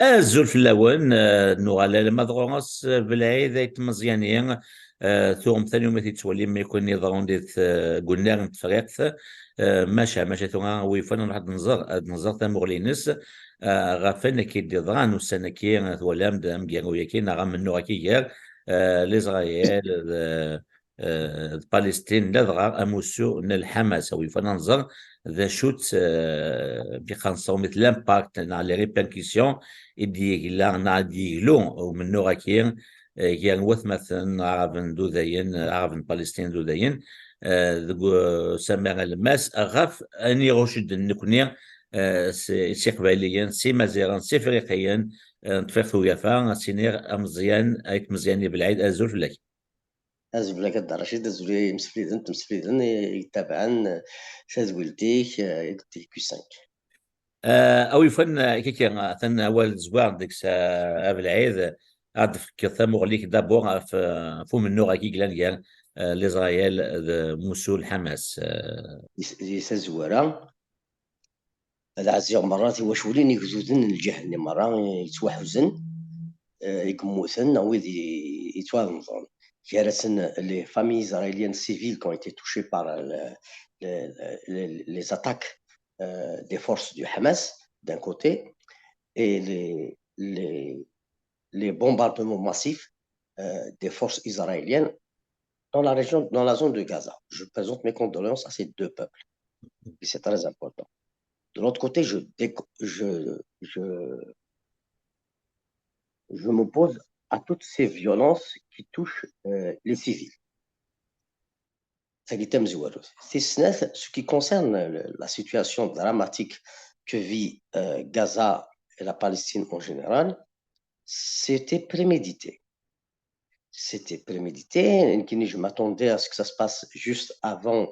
الزول في اللون نغالا مضغوص بالعيد ذات مزيانية ثوم ثاني يوم تولي ما يكون يضرون ديت قلنا نتفرقت ماشا ثم ويفن واحد نزر تمغلينس غافن كي دي ضغان وسنة كي ولام دام كي وياكي نغم من نوع كي غير لإسرائيل فلسطين لدغا اموسو ان الحماس او يفننظر ذا شوت بخنصو مثل لامباكت على لي ريبركسيون يدي لا نادي لون ومن نوع كي كان وث مثلا عربن دوذين عربن فلسطين دوذين سمع الماس اغاف اني رشد نكوني سي قباليا سي مزيران سي فريقيا نتفاخو يافا سينير امزيان ايك مزياني بالعيد ازول فلاك أزبلك الدرشيد أزولي مسفليدن تمسفليدن يتابعن تزولتيك يقتي كيسانك. او يفن كيكي ثن اول زوار ديك العيد عاد في مغليك دابور فو من نوع كي كلان كان لإسرائيل موسول حماس يسزورا العزيز مرات وشولين يكزوزن الجهل مرة يتوحزن يكموثن أو يتوانظن كيرسن les familles israéliennes civiles qui ont été touchées par les attaques des forces du Hamas d'un côté et les bombardements massifs des forces israéliennes dans la région, dans la zone de Gaza. Je présente mes condoléances à ces deux peuples, et c'est très important. De l'autre côté, je m'oppose à toutes ces violences qui touchent les civils. Ce qui concerne la situation dramatique que vit Gaza et la Palestine en général, c'était prémédité. C'était prémédité. Je m'attendais à ce que ça se passe juste avant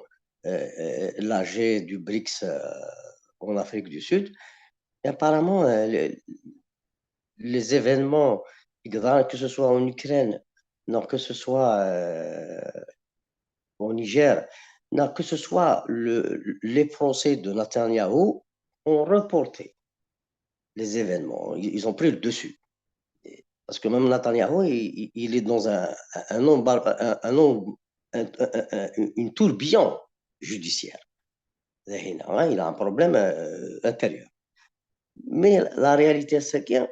l'AG du BRICS en Afrique du Sud. Et apparemment, les événements, que ce soit en Ukraine, non, que ce soit au Niger, non, que ce soit les procès de Netanyahou, ont reporté les événements. Ils ont pris le dessus. Parce que même Netanyahou, il est dans une tourbillon judiciaire. Il a un problème intérieur. Mais la réalité, c'est qu'il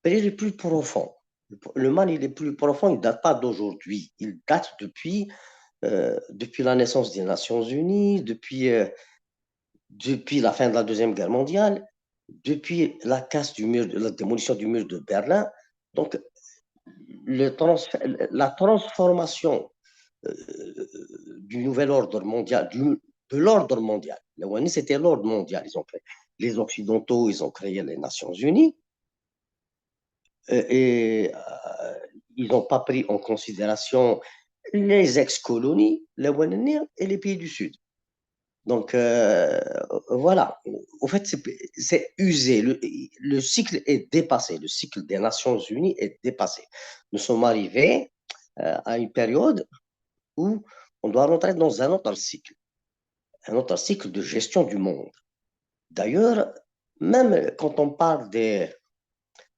est plus profond. Le mal, il est plus profond, il ne date pas d'aujourd'hui. Il date depuis la naissance des Nations Unies, depuis la fin de la Deuxième Guerre mondiale, depuis la casse du mur, la démolition du mur de Berlin. Donc, la transformation du nouvel ordre mondial, de l'ordre mondial. C'était l'ordre mondial. Les Occidentaux, ils ont créé les Nations Unies et ils n'ont pas pris en considération les ex-colonies, les Ouananiens et les pays du Sud. Donc, voilà. En fait, c'est usé. Le cycle est dépassé. Le cycle des Nations Unies est dépassé. Nous sommes arrivés à une période où on doit rentrer dans un autre cycle de gestion du monde. D'ailleurs, même quand on parle des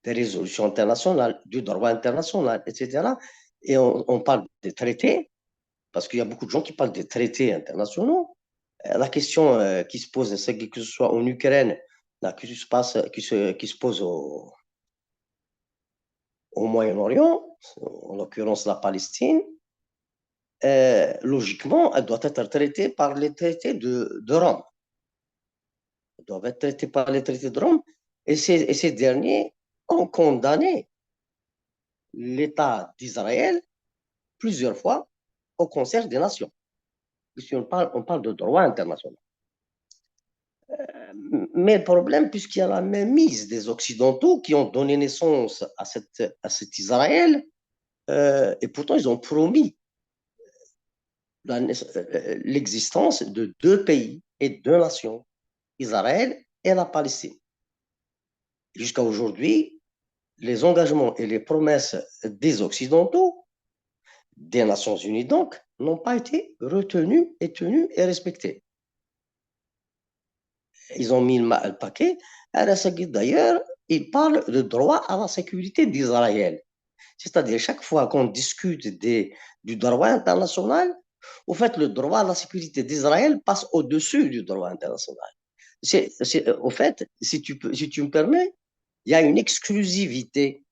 résolutions internationales, du droit international, etc., et on parle des traités, parce qu'il y a beaucoup de gens qui parlent des traités internationaux, la question qui se pose, c'est que ce soit en Ukraine, là, qui se pose au Moyen-Orient, en l'occurrence la Palestine, logiquement, elle doit être traitée par les traités de Rome. Elle doit être traitée par les traités de Rome, et ces derniers ont condamné l'État d'Israël plusieurs fois au Conseil des Nations. Puisqu'on on parle de droit international. Mais le problème, puisqu'il y a la mainmise des Occidentaux qui ont donné naissance à cet Israël, et pourtant ils ont promis l'existence de deux pays et deux nations, Israël et la Palestine. Jusqu'à aujourd'hui, les engagements et les promesses des Occidentaux, des Nations Unies donc, n'ont pas été retenus et tenus et respectés. ils ont mis le paquet. D'ailleurs, il parle de droit à la sécurité d'Israël. C'est-à-dire, chaque fois qu'on discute du droit international, au fait, le droit à la sécurité d'Israël passe au-dessus du droit international. Au fait, si tu me permets, il y a une exclusivité.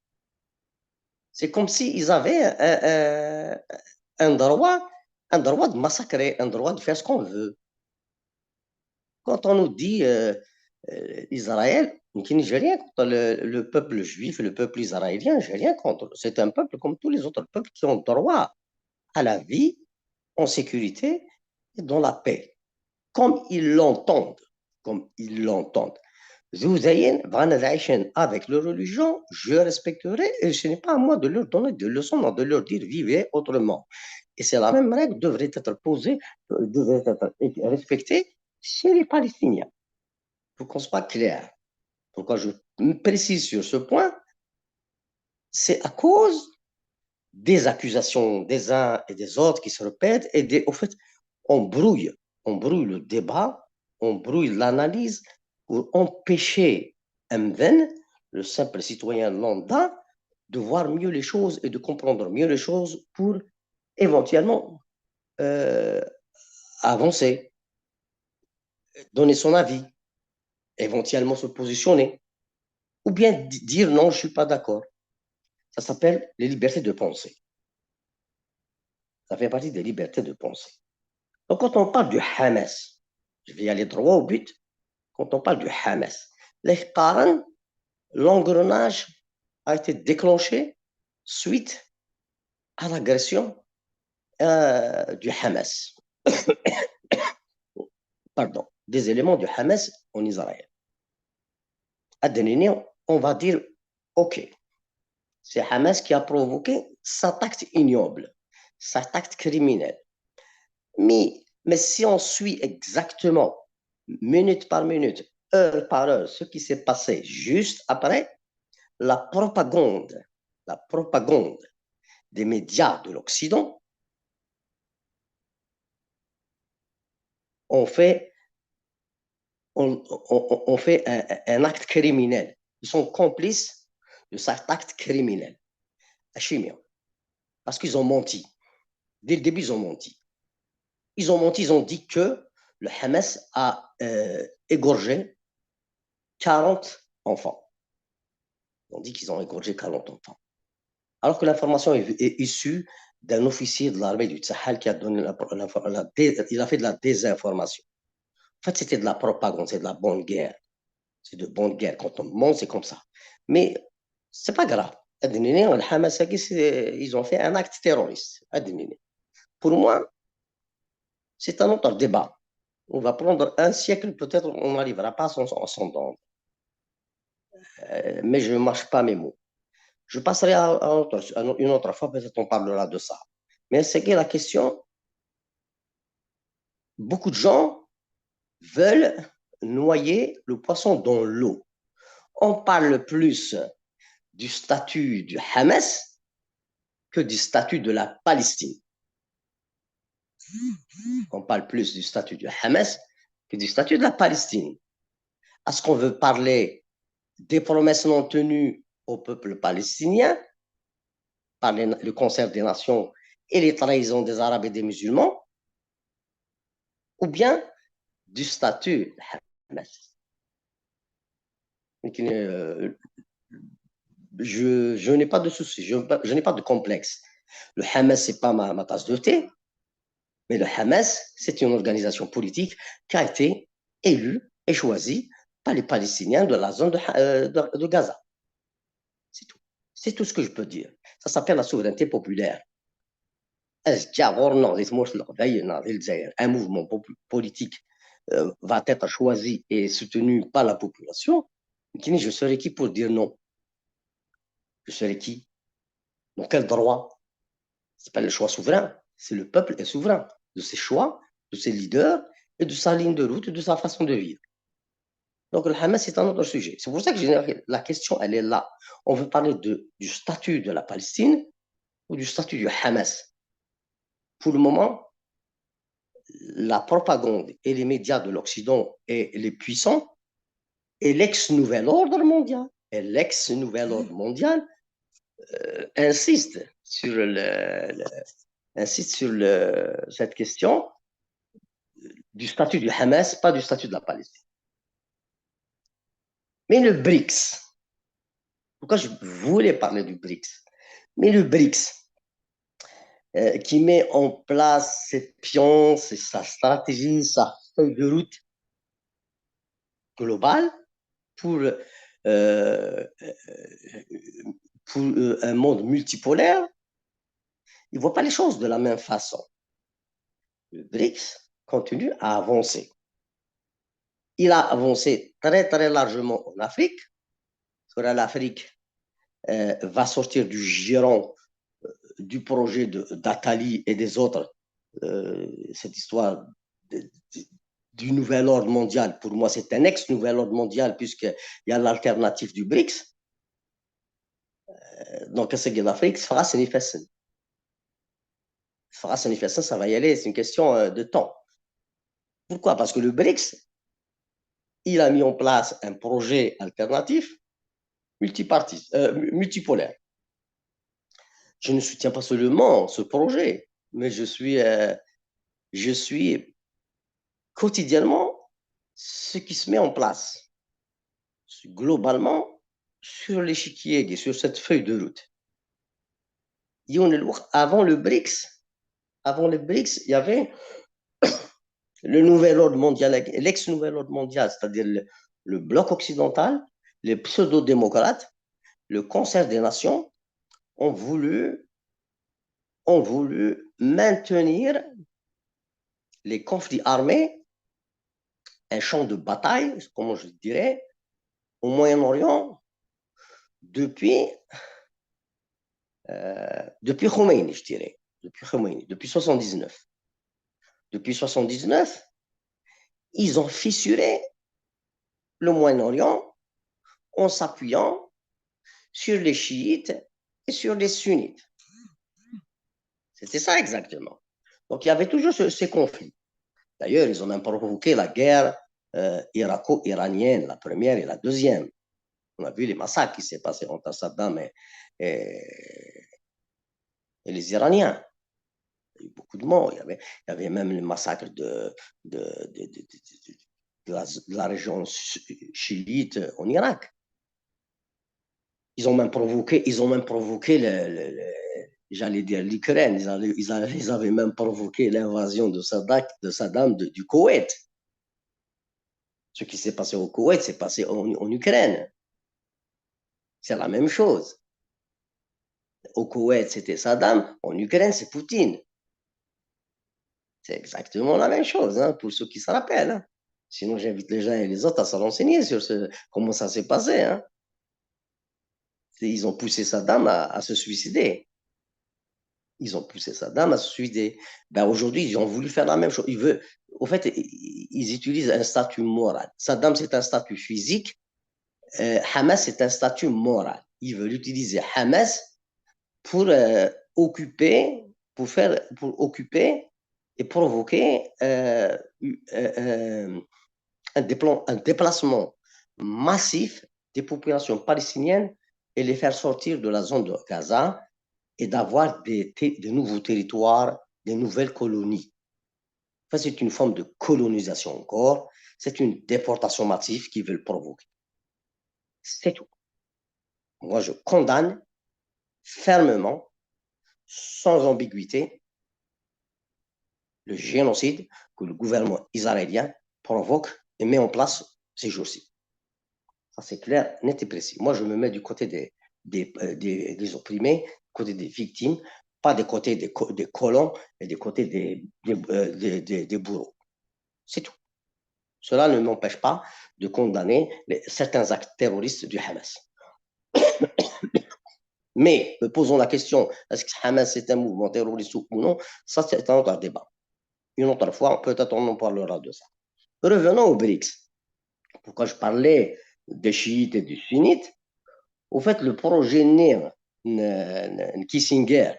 C'est comme s'ils avaient un droit de massacrer, un droit de faire ce qu'on veut. Quand on nous dit Israël, je n'ai rien contre le peuple juif et le peuple israélien, je n'ai rien contre. C'est un peuple comme tous les autres peuples qui ont droit à la vie, en sécurité et dans la paix, comme ils l'entendent. Comme ils l'entendent. Avec leur religion, je respecterai et ce n'est pas à moi de leur donner des leçons, non, de leur dire vivez autrement. Et c'est la même règle devrait être posée, devrait être respectée chez les Palestiniens. Pour qu'on soit clair. Pourquoi je me précise sur ce point, c'est à cause des accusations des uns et des autres qui se répètent et au fait, on brouille le débat, on brouille l'analyse pour empêcher Mven, le simple citoyen lambda, de voir mieux les choses et de comprendre mieux les choses pour éventuellement avancer, donner son avis, éventuellement se positionner, ou bien dire non, je ne suis pas d'accord. Ça s'appelle les libertés de penser. Ça fait partie des libertés de penser. Donc, quand on parle du Hamas, je vais aller droit au but, quand on parle du Hamas, l'engrenage a été déclenché suite à l'agression du Hamas. Pardon, des éléments du Hamas en Israël. À Denini, on va dire, OK, c'est Hamas qui a provoqué cet acte ignoble, cet acte criminel. Mais si on suit exactement, minute par minute, heure par heure, ce qui s'est passé juste après, la propagande des médias de l'Occident ont fait, on fait un acte criminel. Ils sont complices de cet acte criminel. Parce qu'ils ont menti. Dès le début, ils ont menti. Ils ont menti, ils ont dit que le Hamas a égorgé 40 enfants. Ils ont dit qu'ils ont égorgé 40 enfants. Alors que l'information est issue d'un officier de l'armée du Tsahal qui a donné il a fait de la désinformation. En fait, c'était de la propagande, c'est de la bonne guerre. C'est de bonne guerre. Quand on ment, c'est comme ça. Mais c'est pas grave. Ils ont fait un acte terroriste. Pour moi, c'est un autre débat. On va prendre un siècle, peut-être on n'arrivera pas à s'entendre. Mais je ne mâche pas mes mots. Je passerai à une autre fois, peut-être on parlera de ça. Mais c'est que la question, beaucoup de gens veulent noyer le poisson dans l'eau. On parle plus du statut du Hamas que du statut de la Palestine. On parle plus du statut du Hamas que du statut de la Palestine. Est-ce qu'on veut parler des promesses non tenues au peuple palestinien par le concert des nations et les trahisons des Arabes et des musulmans, ou bien du statut de Hamas? Je n'ai pas de souci, je n'ai pas de complexe. Le Hamas, ce n'est pas ma tasse de thé, mais le Hamas, c'est une organisation politique qui a été élue et choisie par les Palestiniens de la zone de Gaza. C'est tout. C'est tout ce que je peux dire. Ça s'appelle la souveraineté populaire. Un mouvement politique va être choisi et soutenu par la population. Je serai qui pour dire non? Je serai qui? Dans quel droit? Ce n'est pas le choix souverain, c'est le peuple est souverain de ses choix, de ses leaders et de sa ligne de route et de sa façon de vivre. Donc le Hamas, c'est un autre sujet. C'est pour ça que la question, elle est là. On veut parler du statut de la Palestine ou du statut du Hamas. Pour le moment, la propagande et les médias de l'Occident et les puissants et l'ex-nouvel ordre mondial. Et l'ex-nouvel ordre mondial insiste sur, cette question du statut du Hamas, pas du statut de la Palestine. Mais le BRICS, pourquoi je voulais parler du BRICS? Mais le BRICS, qui met en place ses pions, sa stratégie, sa feuille de route globale pour, un monde multipolaire, il ne voit pas les choses de la même façon. Le BRICS continue à avancer. Il a avancé très, très largement en Afrique. L'Afrique va sortir du giron du projet d'Atali et des autres. Cette histoire du nouvel ordre mondial, pour moi, c'est un ex-nouvel ordre mondial, puisqu'il y a l'alternative du BRICS. Donc, ce que l'Afrique fera, c'est Nifessen. Ça va y aller, c'est une question de temps. Pourquoi? Parce que le BRICS, il a mis en place un projet alternatif multipolaire. Je ne soutiens pas seulement ce projet, mais je suis quotidiennement ce qui se met en place globalement sur l'échiquier, sur cette feuille de route. Avant le BRICS, il y avait le nouvel ordre mondial, l'ex-nouvel ordre mondial, c'est-à-dire le bloc occidental, les pseudo-démocrates, le concert des nations ont voulu maintenir les conflits armés, un champ de bataille, comment je dirais, au Moyen-Orient depuis Khomeini, je dirais, depuis 79. Depuis 79, ils ont fissuré le Moyen-Orient en s'appuyant sur les chiites et sur les sunnites. C'était ça exactement. Donc il y avait toujours ces conflits. D'ailleurs, ils ont même provoqué la guerre irako-iranienne, la première et la deuxième. On a vu les massacres qui s'est passé entre Saddam et les Iraniens. Il y a eu beaucoup de morts. Il y avait même le massacre de la région chiite en Irak. Ils ont même provoqué j'allais dire l'Ukraine. Ils avaient même provoqué l'invasion de Saddam du Koweït. Ce qui s'est passé au Koweït s'est passé en Ukraine. C'est la même chose. Au Koweït, c'était Saddam. En Ukraine, c'est Poutine. C'est exactement la même chose, hein, pour ceux qui se rappellent. Hein. Sinon, j'invite les gens et les autres à se renseigner sur comment ça s'est passé. Hein. Ils ont poussé Saddam à se suicider. Ben, aujourd'hui, ils ont voulu faire la même chose. Au fait, ils utilisent un statut moral. Saddam, c'est un statut physique. Hamas, c'est un statut moral. Ils veulent utiliser Hamas pour occuper et provoquer un déplacement massif des populations palestiniennes et les faire sortir de la zone de Gaza et d'avoir de nouveaux territoires, des nouvelles colonies. Enfin, c'est une forme de colonisation encore. C'est une déportation massive qu'ils veulent provoquer. C'est tout. Moi, je condamne fermement, sans ambiguïté, le génocide que le gouvernement israélien provoque et met en place ces jours-ci. Ça, c'est clair, net et précis. Moi, je me mets du côté des opprimés, du côté des victimes, pas du côté des colons et du côté des bourreaux. C'est tout. Cela ne m'empêche pas de condamner certains actes terroristes du Hamas. Mais posons la question, est-ce que Hamas est un mouvement terroriste ou non? Ça, c'est un autre débat. Une autre fois, peut-être on en parlera de ça. Revenons aux BRICS. Pourquoi je parlais des chiites et des sunnites? Au fait, le projet Kissinger,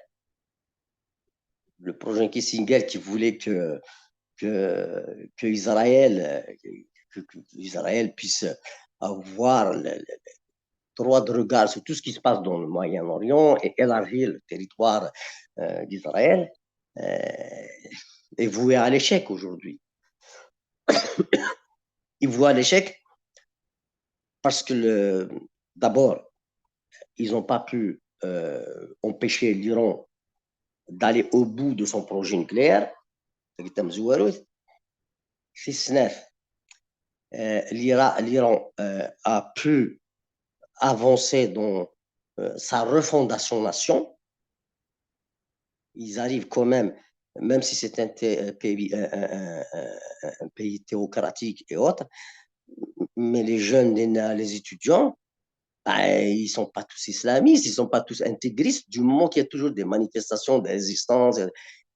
qui voulait que que Israël, Israël puisse avoir le droit de regard sur tout ce qui se passe dans le Moyen-Orient et élargir le territoire d'Israël est voué à l'échec aujourd'hui. Il voit à l'échec parce que d'abord, ils n'ont pas pu empêcher l'Iran d'aller au bout de son projet nucléaire. Si ce n'est, l'Iran a pu avancer dans sa refondation nation. Ils arrivent quand même si c'est un pays théocratique et autres, mais les jeunes, les étudiants, ils ne sont pas tous islamistes, ils ne sont pas tous intégristes, du moment qu'il y a toujours des manifestations de résistance.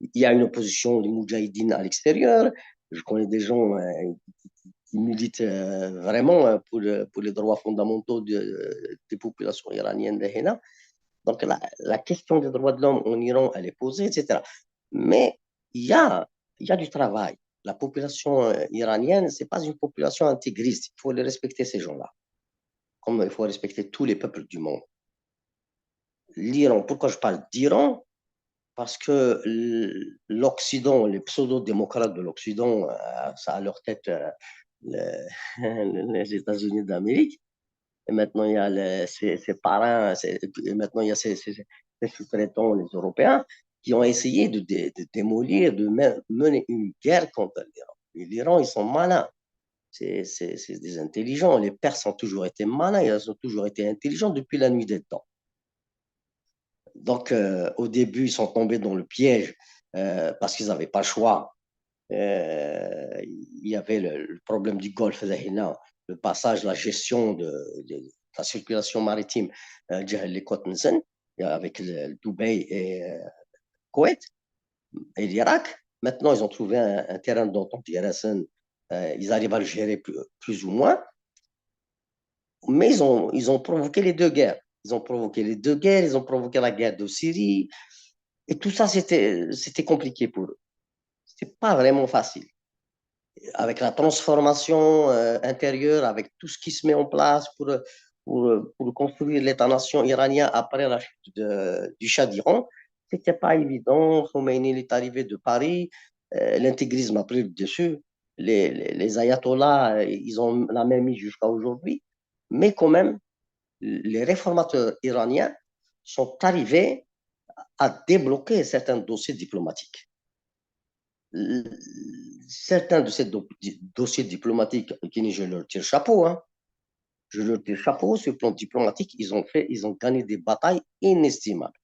Il y a une opposition des Moudjahidines à l'extérieur. Je connais des gens qui militent vraiment pour les droits fondamentaux des populations iraniennes de Hénin. Donc, la question des droits de l'homme en Iran, elle est posée, etc. Mais il y a du travail. La population iranienne, ce n'est pas une population intégriste. Il faut les respecter, ces gens-là. Comme il faut respecter tous les peuples du monde. L'Iran, pourquoi je parle d'Iran? Parce que l'Occident, les pseudo-démocrates de l'Occident, ça a à leur tête les États-Unis d'Amérique. Et maintenant, il y a ses parrains, et maintenant, il y a ses sous-traitants, les Européens, qui ont essayé de démolir, de mener une guerre contre l'Iran. Et l'Iran, ils sont malins. C'est des intelligents. Les Perses ont toujours été malins, ils ont toujours été intelligents depuis la nuit des temps. Donc, au début, ils sont tombés dans le piège parce qu'ils n'avaient pas le choix. Il y avait le problème du Golfe d'Ahina, le passage, la gestion de la circulation maritime les côtes avec le Dubaï et Koweït et l'Irak. Maintenant, ils ont trouvé un terrain d'entente. Ils arrivent à le gérer plus ou moins. Mais ils ont provoqué les deux guerres. Ils ont provoqué les deux guerres, ils ont provoqué la guerre de Syrie. Et tout ça, c'était compliqué pour eux. C'était pas vraiment facile. Avec la transformation intérieure, avec tout ce qui se met en place pour construire l'État-nation iranien après la chute du Shah d'Iran, c'était pas évident. Khomeini est arrivé de Paris, l'intégrisme a pris le dessus, les ayatollahs, ils ont la même mise jusqu'à aujourd'hui, mais quand même, les réformateurs iraniens sont arrivés à débloquer certains dossiers diplomatiques. Certains de ces dossiers diplomatiques, je leur tire chapeau, hein. Je leur tire chapeau sur le plan diplomatique, ils ont gagné des batailles inestimables.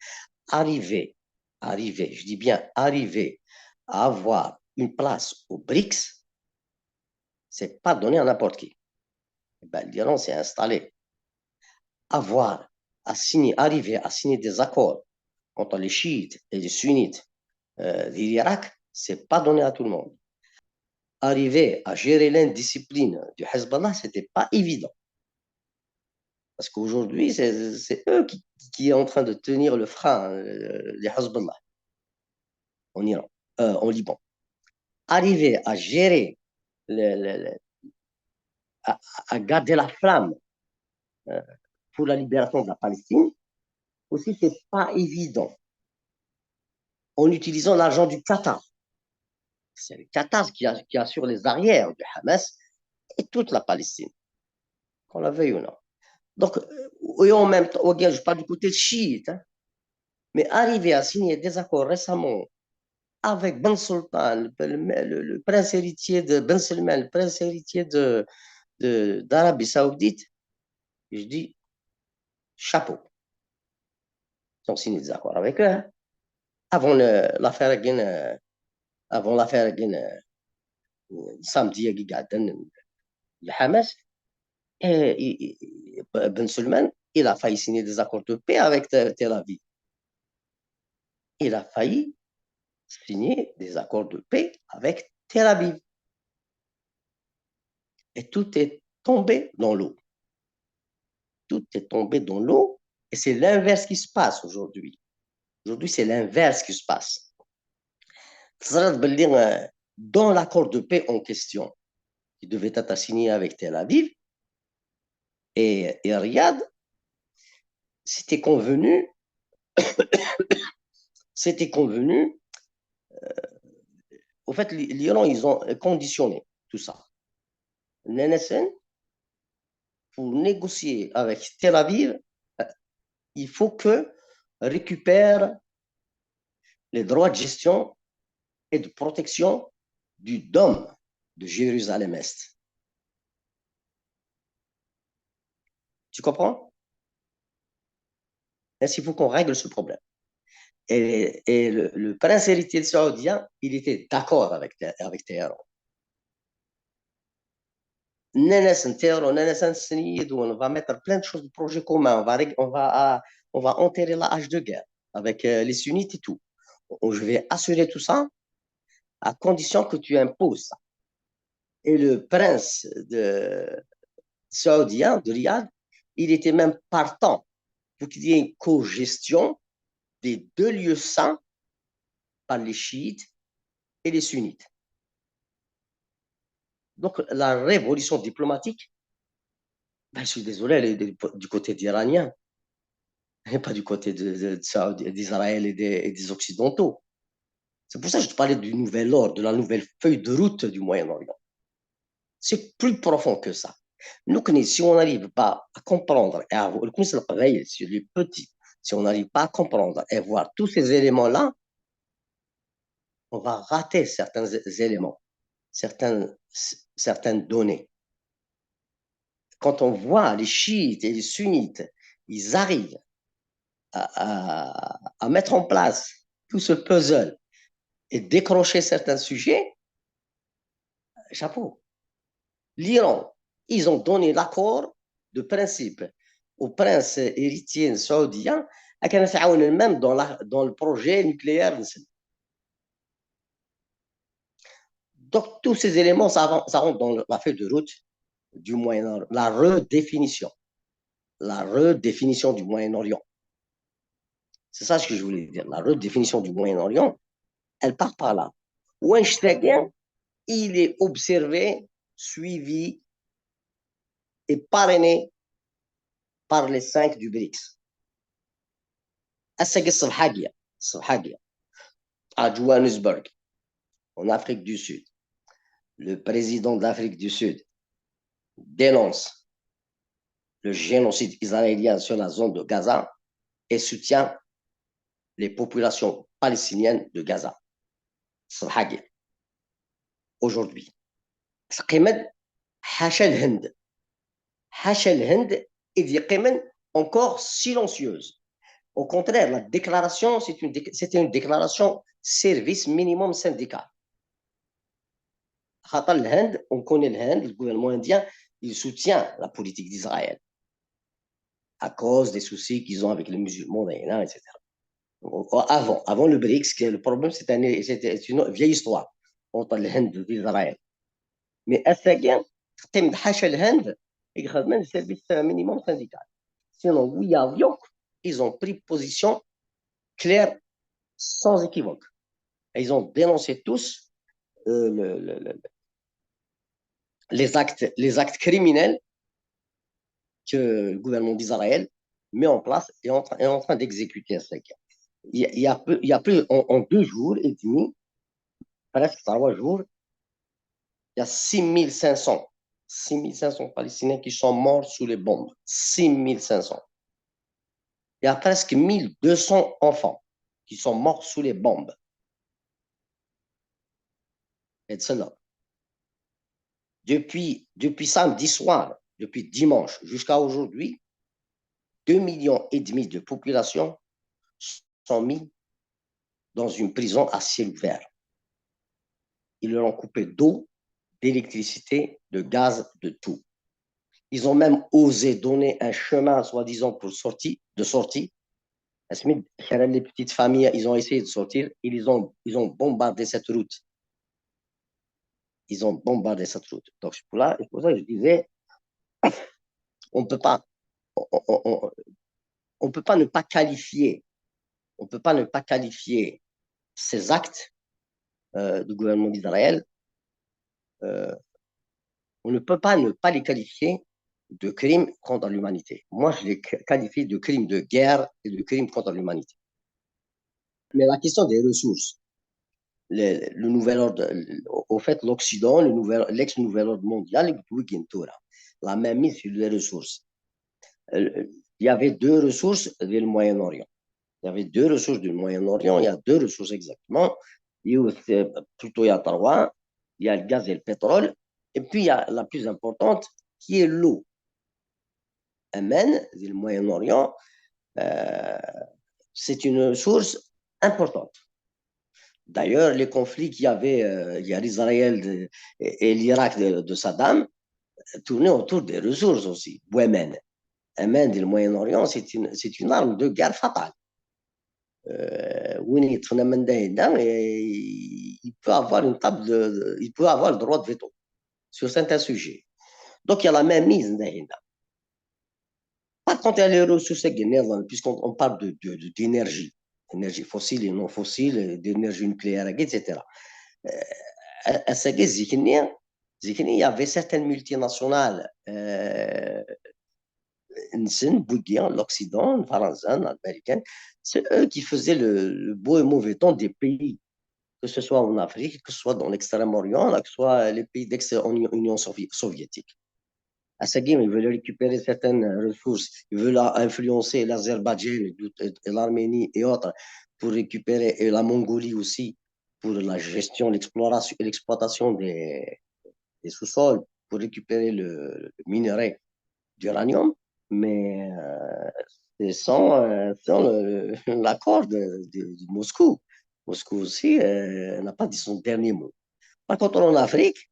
Arriver, je dis bien arriver à avoir une place au BRICS, c'est pas donné à n'importe qui. Ben, l'Iran s'est installé. Arriver à signer des accords entre les chiites et les sunnites de l'Irak, c'est pas donné à tout le monde. Arriver à gérer l'indiscipline du Hezbollah, c'était pas évident. Parce qu'aujourd'hui, c'est eux qui sont en train de tenir le frein des Hezbollah en Iran, en Liban. Arriver à gérer, à garder la flamme pour la libération de la Palestine, aussi, c'est pas évident. En utilisant l'argent du Qatar. C'est le Qatar qui assure les arrières du Hamas et toute la Palestine, qu'on la veuille ou non. Donc, et en même temps, je parle du côté chiite, hein, mais arriver à signer des accords récemment avec Ben Sultan, le prince héritier de Ben Salman, le prince héritier d'Arabie Saoudite, je dis chapeau. Ils ont signé des accords avec eux. Hein. Avant l'affaire samedi, le Hamas, Ben Salman, il a failli signer des accords de paix avec Tel Aviv. Il a failli signer des accords de paix avec Tel Aviv. Et tout est tombé dans l'eau. Tout est tombé dans l'eau et c'est l'inverse qui se passe aujourd'hui. Aujourd'hui, c'est l'inverse qui se passe. dans l'accord de paix en question, qui devait être signé avec Tel Aviv et Riyad, c'était convenu, c'était convenu. Au fait, l'Iran, ils ont conditionné tout ça. L'NSN, pour négocier avec Tel Aviv, il faut que récupère les droits de gestion et de protection du dôme de Jérusalem-Est. Tu comprends? Ainsi, il faut qu'on règle ce problème. Et le prince héritier saoudien, il était d'accord avec Téhéran. On va mettre plein de choses de projets communs. On va enterrer la hache de guerre avec les sunnites et tout. Je vais assurer tout ça à condition que tu imposes ça. Et le prince saoudien de Riyad, il était même partant pour qu'il y ait une co-gestion des deux lieux saints par les chiites et les sunnites. Donc, la révolution diplomatique, ben, je suis désolé, elle est du côté des Iraniens, et pas du côté d'Israël et des Occidentaux. C'est pour ça que je te parlais du nouvel ordre, de la nouvelle feuille de route du Moyen-Orient. C'est plus profond que ça. Nous, si on n'arrive pas à comprendre et à voir, sur les petits, si on n'arrive pas à comprendre et voir tous ces éléments-là, on va rater certains éléments, certaines données. Quand on voit les chiites et les sunnites, ils arrivent à mettre en place tout ce puzzle et décrocher certains sujets, chapeau. L'Iran, ils ont donné l'accord de principe au prince héritier saoudien même dans le projet nucléaire. Donc, tous ces éléments, ça rentre dans la feuille de route du Moyen-Orient, la redéfinition du Moyen-Orient. C'est ça ce que je voulais dire. La redéfinition du Moyen-Orient, elle part par là. Weinstein, il est observé, suivi et parrainé par les 5 du BRICS. À Johannesburg, en Afrique du Sud, le président de l'Afrique du Sud dénonce le génocide israélien sur la zone de Gaza et soutient les populations palestiniennes de Gaza. Aujourd'hui. Hachel Hind est encore silencieuse. Au contraire, la déclaration, c'était une déclaration service minimum syndical. On connaît le gouvernement indien, il soutient la politique d'Israël à cause des soucis qu'ils ont avec les musulmans, etc. Avant le BRICS, le problème, c'était une vieille histoire entre l'Inde et Israël. Mais الثانية تم حاشا الهند يخدم le service minimum syndical. Sinon, oui, avion, ils ont pris position claire, sans équivoque. Et ils ont dénoncé tous les actes criminels que le gouvernement d'Israël met en place et est en train d'exécuter. Il y a plus en 2 jours et demi, presque 3 jours, il y a 6500 Palestiniens qui sont morts sous les bombes. 6500. Il y a presque 1200 enfants qui sont morts sous les bombes. Et cela. Depuis samedi soir, depuis dimanche jusqu'à aujourd'hui, 2,5 millions de population sont mis dans une prison à ciel ouvert. Ils leur ont coupé d'eau, d'électricité, de gaz, de tout. Ils ont même osé donner un chemin, soi-disant, de sortie. Les petites familles, ils ont essayé de sortir et ils ont bombardé cette route. Ils ont bombardé cette route. Donc, c'est pour ça que je disais, on peut pas, on peut pas ne pas qualifier, on peut pas ne pas qualifier ces actes du gouvernement d'Israël, on ne peut pas ne pas les qualifier de crimes contre l'humanité. Moi, je les qualifie de crimes de guerre et de crimes contre l'humanité. Mais la question des ressources, le nouvel ordre, au fait, l'Occident, l'ex-nouvel ordre mondial, la même mise sur les ressources. Il y avait deux ressources du Moyen-Orient. Il y avait deux ressources du Moyen-Orient. Il y a deux ressources exactement. Plutôt, il y a trois. Il y a le gaz et le pétrole. Et puis, il y a la plus importante, qui est l'eau. Amen, du Moyen-Orient, c'est une ressource importante. D'ailleurs, les conflits qu'il y avait, il y a l'Israël et l'Irak de Saddam, tournaient autour des ressources aussi. Yémen, Yémen et le Moyen-Orient, c'est une arme de guerre fatale. Il peut avoir une table il peut avoir le droit de veto sur certains sujets. Donc, il y a la même mise. Par contre, il y a les ressources puisqu'on parle d'énergie, énergie fossile et non fossile, d'énergie nucléaire, etc. Il y avait certaines multinationales, l'Occident, l'américaine, c'est eux qui faisaient le beau et mauvais temps des pays, que ce soit en Afrique, que ce soit dans l'Extrême-Orient, que ce soit les pays d'ex-Union soviétique. Assagim, ils veulent récupérer certaines ressources, ils veulent influencer l'Azerbaïdjan et l'Arménie et autres pour récupérer, et la Mongolie aussi, pour la gestion, l'exploration et l'exploitation des sous-sols, pour récupérer le minerai d'uranium, mais c'est sans l'accord de Moscou. Moscou aussi n'a pas dit son dernier mot. Par contre, en Afrique,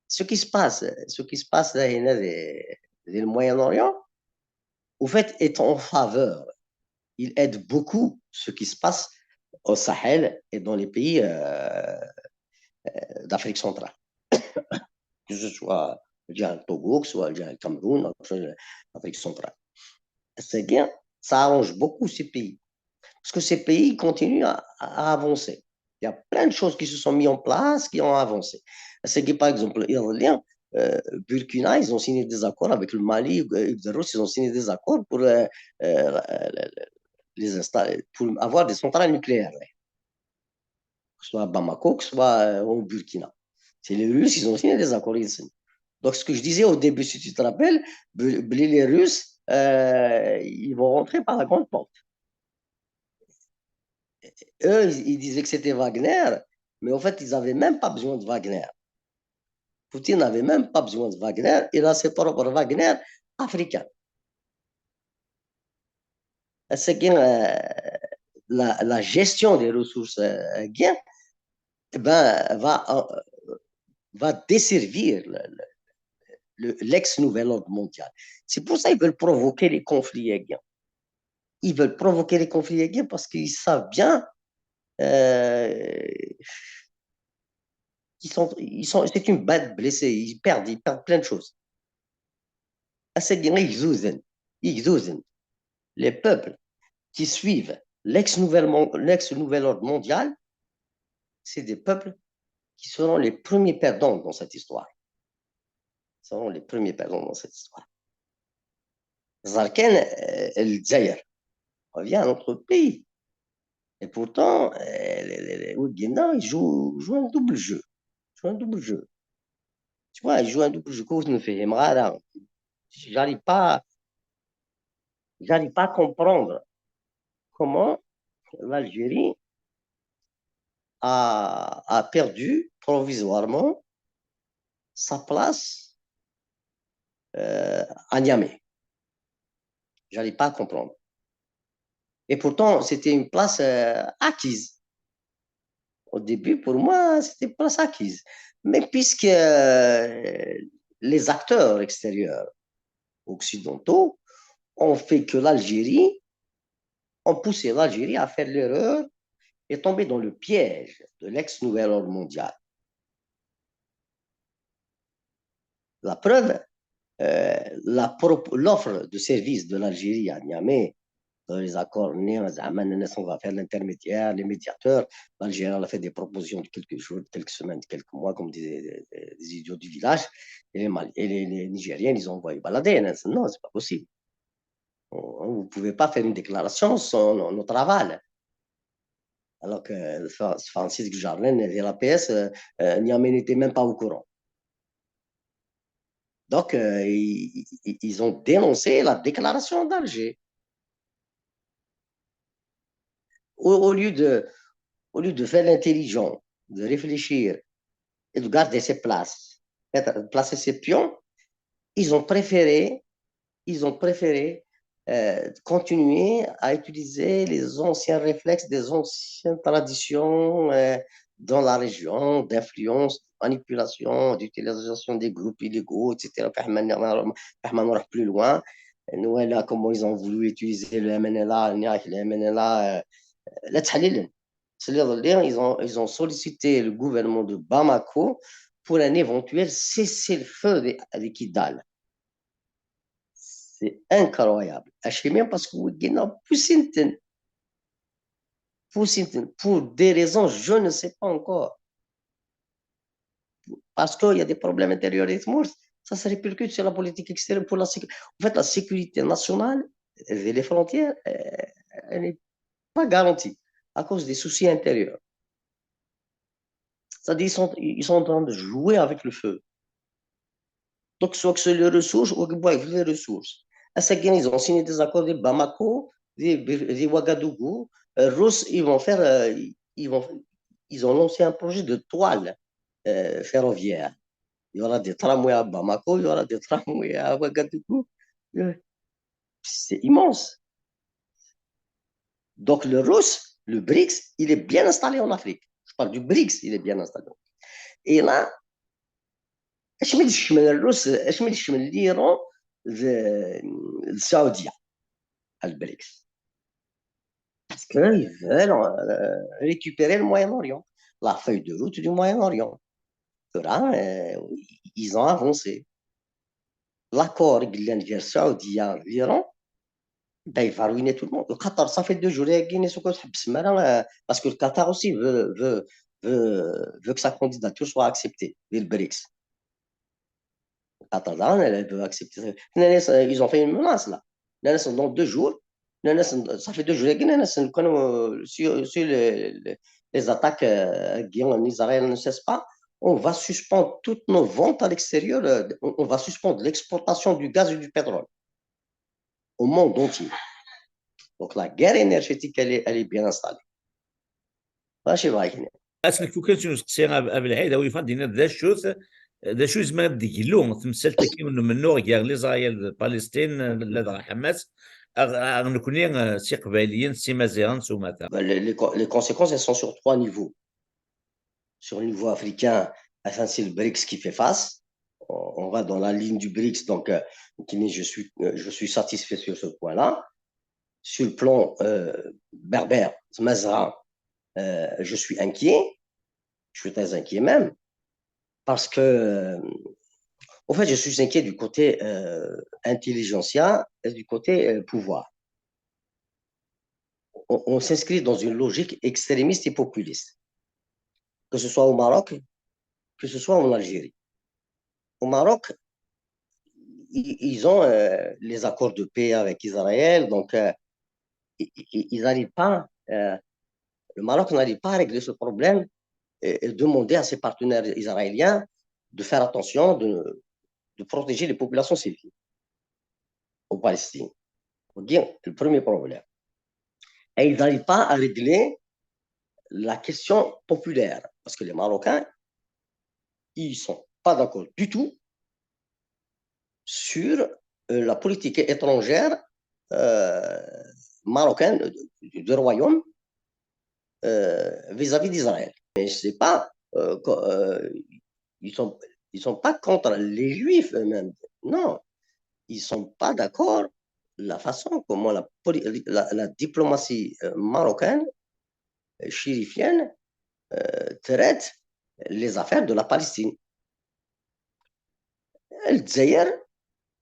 ce qui se passe dans le Moyen-Orient, au fait, est en faveur. Il aide beaucoup ce qui se passe au Sahel et dans les pays d'Afrique centrale. Que ce soit le Togo, que ce soit le Cameroun, l'Afrique centrale. C'est bien, ça arrange beaucoup ces pays. Parce que ces pays continuent à avancer. Il y a plein de choses qui se sont mises en place, qui ont avancé. C'est que, par exemple, Irlien, Burkina, ils ont signé des accords avec le Mali, la Russie, ils ont signé des accords pour, pour avoir des centrales nucléaires, que ce soit à Bamako, que ce soit au Burkina. C'est les Russes, ils ont signé des accords. Donc, ce que je disais au début, si tu te rappelles, les Russes, ils vont rentrer par la grande porte. Eux, ils disaient que c'était Wagner, mais en fait, ils n'avaient même pas besoin de Wagner. Poutine n'avait même pas besoin de Wagner, il a ses propres Wagner africains. C'est que la gestion des ressources va desservir l'ex-nouvel ordre mondial. C'est pour ça qu'ils veulent provoquer les conflits aiguës. Ils veulent provoquer les conflits aiguës parce qu'ils savent bien c'est une balle blessée, ils perdent plein de choses. Les peuples qui suivent l'ex-nouvel ordre mondial, c'est des peuples qui seront les premiers perdants dans cette histoire. Ils seront les premiers perdants dans cette histoire. Zarken, El Djaïr, revient à notre pays. Et pourtant, les Ouguina, ils jouent un double jeu. Ils jouent un double jeu. Tu vois, ils jouent un double jeu. J'arrive pas, j'arrive pas à comprendre comment l'Algérie a perdu provisoirement sa place à Niamey. J'arrive pas à comprendre. Et pourtant, c'était une place acquise. Au début, pour moi, c'était une place acquise. Mais puisque les acteurs extérieurs occidentaux ont fait que ont poussé l'Algérie à faire l'erreur et tomber dans le piège de l'ex-nouvel ordre mondial. La preuve, l'offre de service de l'Algérie à Niamey dans les accords, on va faire l'intermédiaire, les médiateurs. L'Algérie a fait des propositions de quelques jours, de quelques semaines, de quelques mois, comme des idiots du village. Et les Nigériens, ils ont envoyé balader. Non, c'est pas possible. Vous ne pouvez pas faire une déclaration sans notre aval. Alors que Francis Jardin et la PS, Niamey n'était même pas au courant. Donc, ils ont dénoncé la déclaration d'Alger. Au lieu de faire l'intelligent, de réfléchir et de garder ses places, placer ses pions, ils ont préféré continuer à utiliser les anciens réflexes des anciennes traditions dans la région, d'influence, manipulation, d'utilisation des groupes illégaux, etc. Plus loin. Nous, là, comment ils ont voulu utiliser le MNLA, le MNLA, c'est-à-dire, ils ont sollicité le gouvernement de Bamako pour un éventuel cessez-le-feu des Kidal. C'est incroyable. Même parce que pour des raisons, je ne sais pas encore. Parce qu'il y a des problèmes intérieurs et ça se répercute sur la politique extérieure. En fait, la sécurité nationale et les frontières, elle n'est pas garantie à cause des soucis intérieurs. C'est-à-dire ils sont en train de jouer avec le feu. Donc, soit que c'est les ressources, ou que les ressources. À ce ils ont signé des accords de Bamako, de Ouagadougou. Russes, ils ont lancé un projet de toile ferroviaire. Il y aura des tramways à Bamako, il y aura des tramways à Ouagadougou. C'est immense. Donc, le Russe, le BRICS, il est bien installé en Afrique. Je parle du BRICS, il est bien installé. Et là, اش ما يدش من الروس، اش ما يدش من l'Iran, السعوديه البريكس parce qu'ils veulent récupérer le Moyen-Orient, la feuille de route du Moyen-Orient. Là, ils ont avancé. L'accord entre Saoudi et l'Iran, ben, il va ruiner tout le monde. Le Qatar, ça fait 2 jours, parce que le Qatar aussi veut que sa candidature soit acceptée, le BRICS. Qatar, elle veut accepter. Ils ont fait une menace là. Dans 2 jours, ça fait 2 jours, sur les attaques en Israël ne cessent pas, on va suspendre toutes nos ventes à l'extérieur, on va suspendre l'exportation du gaz et du pétrole au monde entier. Donc la guerre énergétique, elle est bien installée. ماشي رايحين. اسمك كون كنت نسقسي قبل هيدا ويفان دينا ذا شو زمان ديكلو تمثل تكيم منو غير ليزرايل فلسطين لا حماس نكوني سي قباليين سي مزيان سوماتا. Les conséquences, elles sont sur 3 niveaux. Sur le niveau africain, c'est le BRICS qui fait face. On va dans la ligne du BRICS, donc je suis satisfait sur ce point-là. Sur le plan berbère, Mazra, je suis inquiet. Je suis très inquiet même. Parce que, en fait, je suis inquiet du côté intelligentsia et du côté pouvoir. On s'inscrit dans une logique extrémiste et populiste. Que ce soit au Maroc, que ce soit en Algérie. Au Maroc, ils ont les accords de paix avec Israël, donc ils n'arrivent pas, le Maroc n'arrive pas à régler ce problème et demander à ses partenaires israéliens de faire attention, de protéger les populations civiles au Palestine. Le premier problème. Et ils n'arrivent pas à régler la question populaire, parce que les Marocains, ils ne sont pas d'accord du tout sur la politique étrangère marocaine du royaume vis-à-vis d'Israël. Mais je ne sais pas, ils sont pas contre les Juifs eux-mêmes. Non, ils sont pas d'accord la façon comment la diplomatie marocaine, chérifienne, traite les affaires de la Palestine. Le Dzaïr,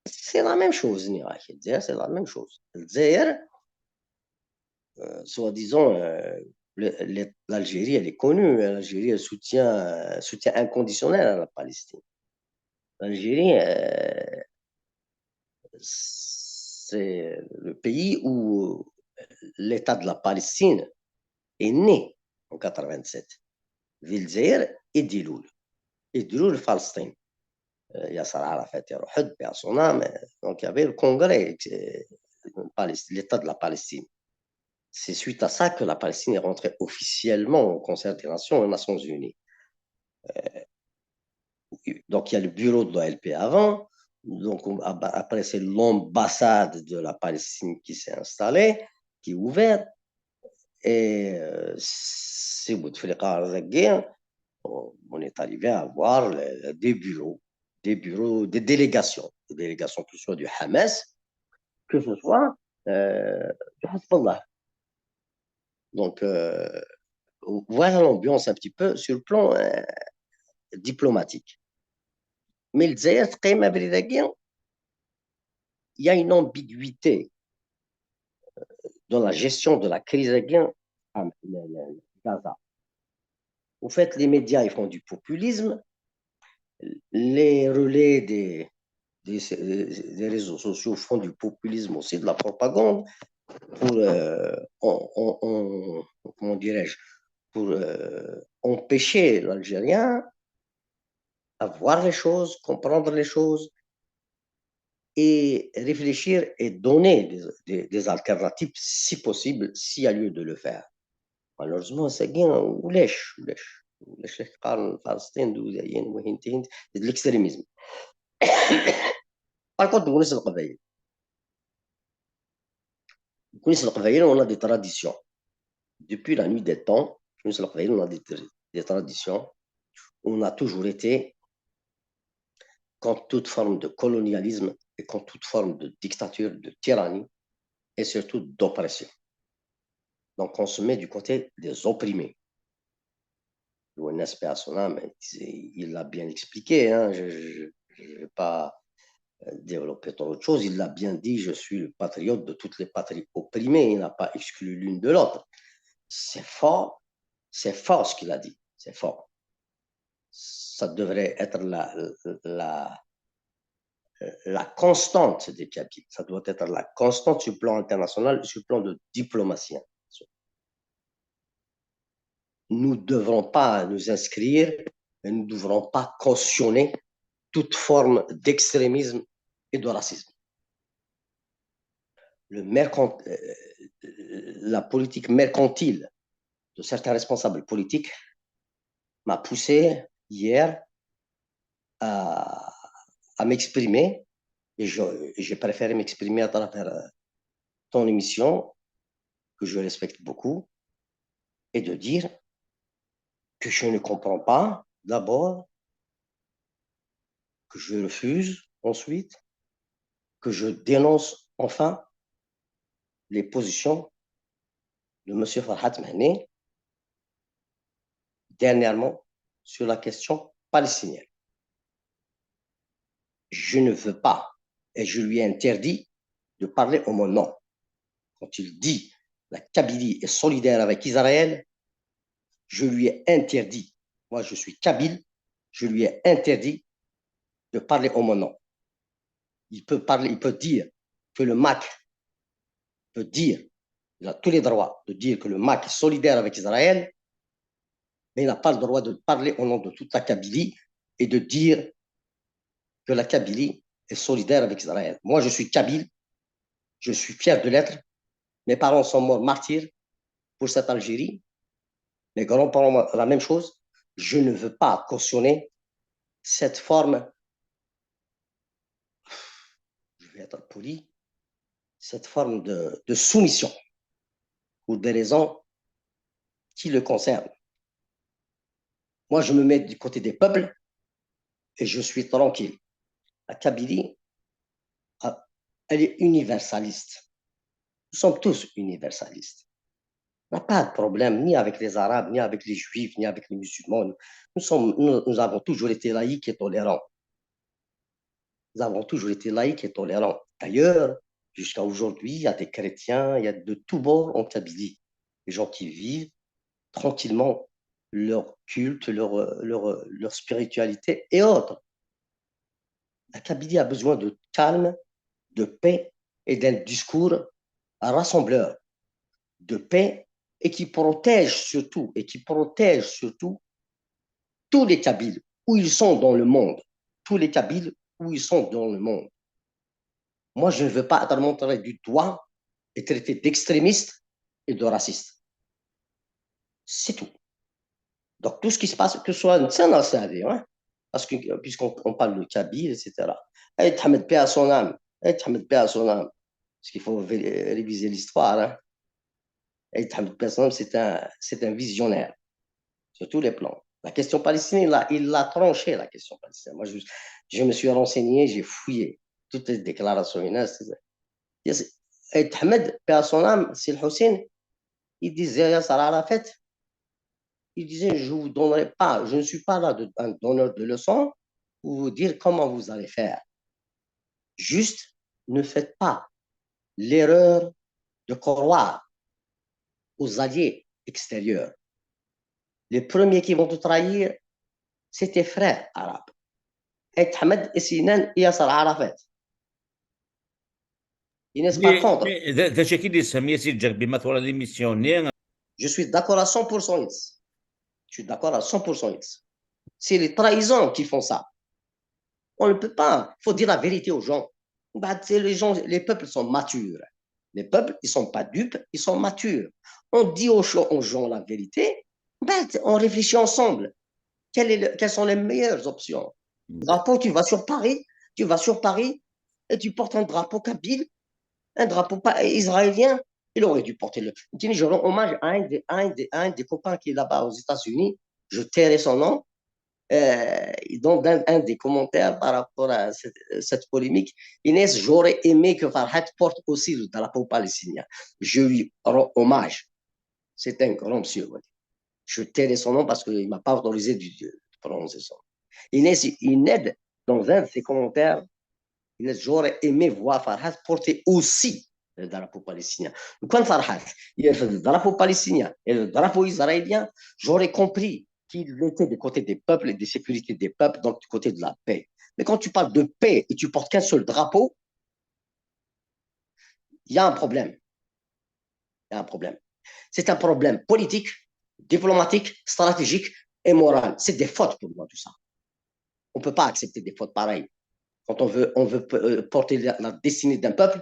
c'est la même chose. C'est la même chose. Le Dzaïr, soi-disant, l'Algérie, elle est connue. L'Algérie, elle soutient inconditionnel à la Palestine. L'Algérie, c'est le pays où l'État de la Palestine est né en 87. Vilzaïr et Diloul. Et Diloul, Palestine. Yasser Arafat et Rohud, paix à son âme. Donc, il y avait le Congrès, l'État de la Palestine. C'est suite à ça que la Palestine est rentrée officiellement au Concert des Nations, aux Nations Unies. Donc, il y a le bureau de l'OLP avant. Donc, après, c'est l'ambassade de la Palestine qui s'est installée, qui est ouverte. Et c'est Bouteflika Arzaguer, on est arrivé à avoir des délégations que ce soit du Hamas, que ce soit du Hezbollah. Donc, voilà l'ambiance un petit peu sur le plan diplomatique. Mais le Zaire, il y a une ambiguïté dans la gestion de la crise à Gaza. Au fait, les médias ils font du populisme, les relais des réseaux sociaux font du populisme aussi, de la propagande, pour, comment dirais-je, pour empêcher l'Algérien à voir les choses, comprendre les choses et réfléchir et donner des alternatives si possible, s'il y a lieu de le faire. Malheureusement, c'est bien, ولاش قارن فلسطين دوزاين وهنتين de l'extrémisme. Par contre, بالنسبة للقبائل, on a des traditions. Depuis la nuit des temps, on a des traditions. On a toujours été contre toute forme de colonialisme et contre toute forme de dictature, de tyrannie et surtout d'oppression. Donc, on se met du côté des opprimés. L'ONSP à son âme, il l'a bien expliqué, hein, je ne vais pas développer trop de choses, il l'a bien dit, je suis le patriote de toutes les patries opprimées, il n'a pas exclu l'une de l'autre. C'est fort ce qu'il a dit, c'est fort. Ça devrait être la constante des Kabyles, ça doit être la constante sur le plan international, sur le plan de diplomatie. Nous ne devrons pas nous inscrire et nous ne devrons pas cautionner toute forme d'extrémisme et de racisme. La politique mercantile de certains responsables politiques m'a poussé hier à m'exprimer et j'ai préféré m'exprimer à travers ton émission, que je respecte beaucoup, et de dire que je ne comprends pas d'abord, que je refuse ensuite, que je dénonce enfin les positions de M. Farhat Mahni dernièrement sur la question palestinienne. Je ne veux pas, et je lui ai interdit de parler en mon nom. Quand il dit la Kabylie est solidaire avec Israël, je lui ai interdit, moi je suis kabyle, je lui ai interdit de parler en mon nom. Il peut dire que le MAC peut dire, il a tous les droits de dire que le MAC est solidaire avec Israël, mais il n'a pas le droit de parler au nom de toute la Kabylie et de dire que la Kabylie est solidaire avec Israël. Moi, je suis kabyle, je suis fier de l'être. Mes parents sont morts martyrs pour cette Algérie. Mes grands-parents, la même chose. Je ne veux pas cautionner cette forme, je vais être poli, cette forme de soumission pour des raisons qui le concernent. Moi, je me mets du côté des peuples et je suis tranquille. La Kabylie, elle est universaliste. Nous sommes tous universalistes. On n'a pas de problème ni avec les Arabes, ni avec les Juifs, ni avec les musulmans. Nous avons toujours été laïcs et tolérants. Nous avons toujours été laïcs et tolérants. D'ailleurs, Jusqu'à aujourd'hui, il y a des chrétiens, il y a de tous bords en Kabylie. Les gens qui vivent tranquillement leur culte, leur spiritualité et autres. La Kabylie a besoin de calme, de paix et d'un discours rassembleur, de paix et qui protège surtout tous les Kabyles où ils sont dans le monde. Tous les Kabyles où ils sont dans le monde. Moi, je ne veux pas être montré du doigt et traité d'extrémiste et de raciste. C'est tout. Donc, tout ce qui se passe, que ce soit c'est dans le hein, parce que puisqu'on parle de Kabyle, etc. Et Mohamed paix à son âme. Et Mohamed paix à son âme. Parce qu'il faut réviser l'histoire. Hein. Et Mohamed paix à son âme, c'est un visionnaire sur tous les plans. La question palestinienne, il l'a tranché, la question palestinienne. Moi, je me suis renseigné, j'ai fouillé toutes les déclarations. Et Mohamed paix à son âme, c'est le Hussein, il disait Yasser Arafat, il disait, je vous donnerai pas, je ne suis pas là un donneur de leçons pour vous dire comment vous allez faire. Juste, ne faites pas l'erreur de croire aux alliés extérieurs. Les premiers qui vont te trahir, c'est tes frères arabes. Et Ahmed et Sinan et Yasser Arafat. Ils n'est pas contre. Je suis d'accord à 100% X. Je suis d'accord à 100% X. C'est les trahisons qui font ça. On ne peut pas. Il faut dire la vérité aux gens. Bah, les peuples sont matures. Les peuples, ils ne sont pas dupes, ils sont matures. On dit aux gens la vérité, bah, on réfléchit ensemble. Quelles sont les meilleures options? Drapeau, tu vas sur Paris et tu portes un drapeau kabyle, un drapeau israélien. Il aurait dû porter le. Je rends hommage à un des copains qui est là-bas aux États-Unis. Je tairai son nom. Dans un des commentaires par rapport à cette polémique, Inès, j'aurais aimé que Farhat porte aussi le drapeau palestinien. Je lui rends hommage. C'est un grand monsieur. Je tairai son nom parce qu'il ne m'a pas autorisé de prononcer son nom. Inès, dans un de ses commentaires, Inès, j'aurais aimé voir Farhat porter aussi le drapeau palestinien. Quand Farhat, il a fait le drapeau palestinien et le drapeau israélien, j'aurais compris qu'il était du côté des peuples et des sécurités des peuples, donc du côté de la paix. Mais quand tu parles de paix et tu portes qu'un seul drapeau, il y a un problème. Il y a un problème. C'est un problème politique, diplomatique, stratégique et moral. C'est des fautes pour moi, tout ça. On ne peut pas accepter des fautes pareilles. Quand on veut porter la destinée d'un peuple,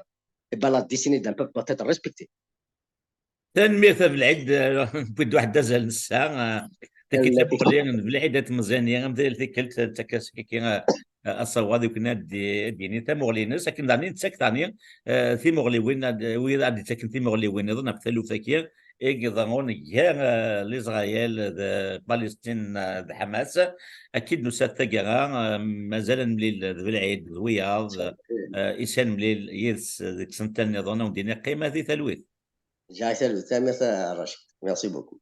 eh ben, la destinée d'un peuple doit être respectée. تنمية في العيد بده واحد دازال نسا تكتب لي في العيدات مزانية غنبدا ذيك تكاسكي الصواد وكنا ديني تا مغلينس لكن داني تسكتاني في مغليوين ويدا دي تكن في مغليوين اظن بثلو ثكيا اي ضغون يا لاسرائيل فلسطين حماس اكيد نسات ثقا مازال مليل بالعيد وياض إسان مليل يرس ديك سنتان نظن ودينا قيمة ذي ثلويث J'ai essayé de le terminer, Rachid. Merci beaucoup.